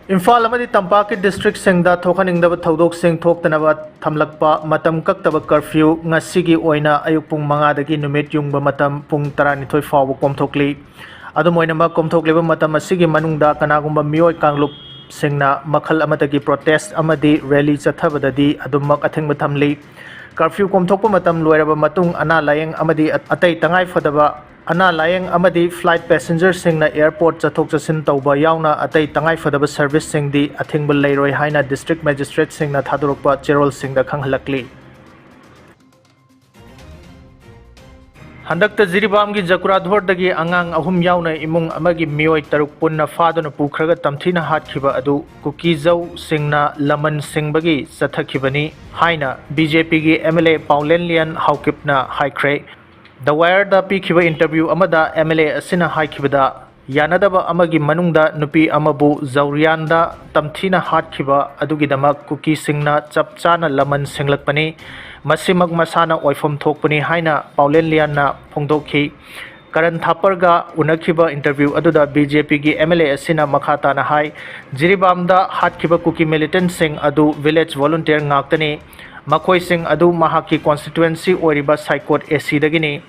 Imphal amadi Tampaki district singda thokaningdaba thodok sing thoktanaba thamlakpa matam kaktaba curfew ngasigi oina ayuk pung 5 dagi numit yungba matam pung 12 fawba komthokli adumoinama komthokleba matam asigi manungda kanagumba mioi kanglup singna makhal amadagi protest amadi rally chathabadadi adumak athengba thamli curfew komthokpa matam loiraba matung ana layeng amadi atai tangai fadaba ana layeng amadi flight passenger singna airport chathok chasin tawba yauna atai tangai fadaba service singdi athingba leiroi haina district magistrate singna thadurukpa cherol singda khanghalakli Handakta Jiribamgi Jakuradhordagi angang ahum yauna imung amagi mioi taruk punna faduna pukhraga tamthina hatkiba adu Kukizau singna laman singbagi chathakibani haina BJP gi MLA Paulenlian Haukipna haikre The Wire da pikiba interview amada MLA asina haikibada yanadaba amagi manungda nupi amabu Zaurianda tamthina hatkiba adugidamak Kuki singna chapchana laman singlakpani Masimag masana oifom thokpani haina Paulenlian na phongdokhi Karan Thaparga unakhiba interview aduda BJP gi MLA asina makhata na hai Jiribamda hatkiba Kuki militant sing adu village volunteer ngaktani Makhoi sing adu mahaki constituency oriba Saikot AC dagini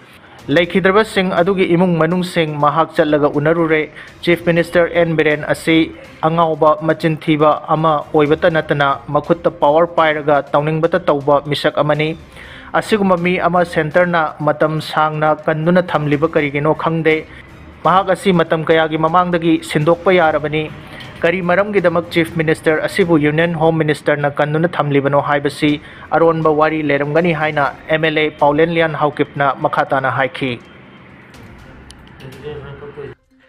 Laikhidraba sing adugi imung manung sing mahak chatlaga unarure Chief Minister N Biren asi angauba machinthiba ama oibata natana makhutta power pairaga tawningbata tawba misak amani asiguma mi ama center na matam sangna kannuna thamliba karigino khangde mahak asi matam kayagi mamangdagi sindokpa yarabani Kari maramgidamak Chief Minister asibu Union Home Minister na kannuna thamlibano haibasi aronba wari leramgani haina MLA Paulenlian Haukipna makhatana haiki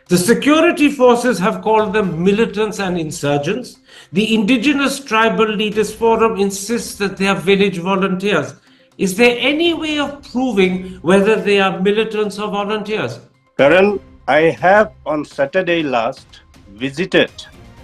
The security forces have called them militants and insurgents. The Indigenous Tribal Leaders Forum insists that they are village volunteers. Is there any way of proving whether they are militants or volunteers? Karan, I have on Saturday last visited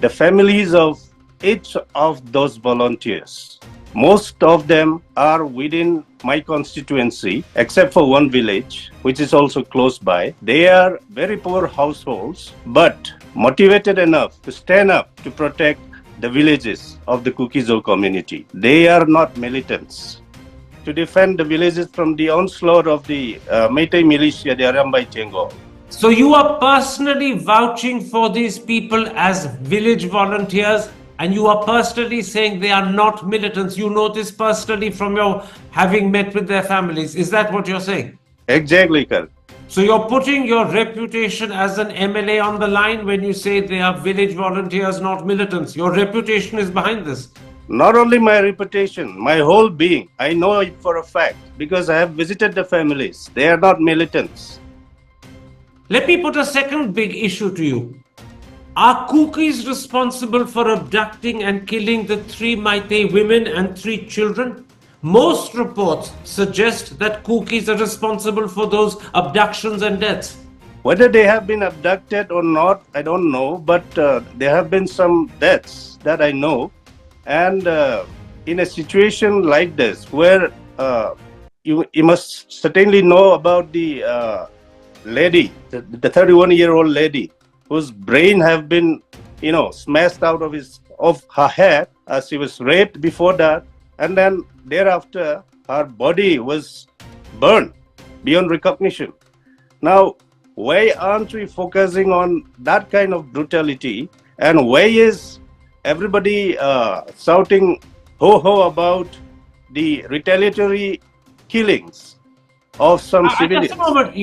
the families of each of those volunteers. Most of them are within my constituency, except for one village, which is also close by. They are very poor households, but motivated enough to stand up to protect the villages of the Kukizo community. They are not militants. To defend the villages from the onslaught of the Meitei militia, the Arambai Chengo. So you are personally vouching for these people as village volunteers, and you are personally saying they are not militants. You know this personally from your having met with their families. Is that what you're saying? Exactly, Karan. So you're putting your reputation as an MLA on the line when you say they are village volunteers, not militants. Your reputation is behind this. Not only my reputation, my whole being. I know it for a fact because I have visited the families. They are not militants. Let me put a second big issue to you. Are Kukis responsible for abducting and killing the 3 Meitei women and 3 children? Most reports suggest that Kukis are responsible for those abductions and deaths. Whether they have been abducted or not, I don't know, but there have been some deaths that I know. And in a situation like this, where you must certainly know about the lady, the 31-year-old lady, whose brain have been, smashed out of her head as she was raped before that, and then thereafter her body was burned beyond recognition. Now, why aren't we focusing on that kind of brutality? And why is everybody shouting ho-ho about the retaliatory killings of some civilians? Just a moment.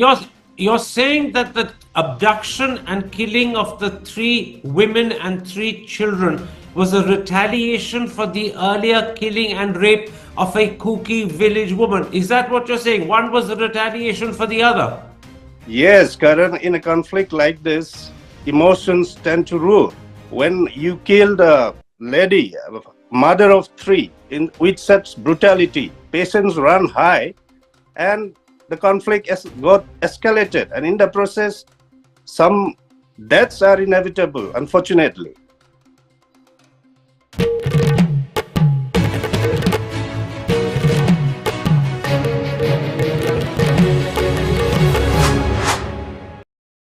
You're saying that the abduction and killing of the 3 women and 3 children was a retaliation for the earlier killing and rape of a Kuki village woman. Is that what you're saying? One was a retaliation for the other? Yes, Karan, in a conflict like this, emotions tend to rule. When you killed a lady, a mother of 3, with such brutality, passions run high, and the conflict got escalated, and in the process, some deaths are inevitable, unfortunately.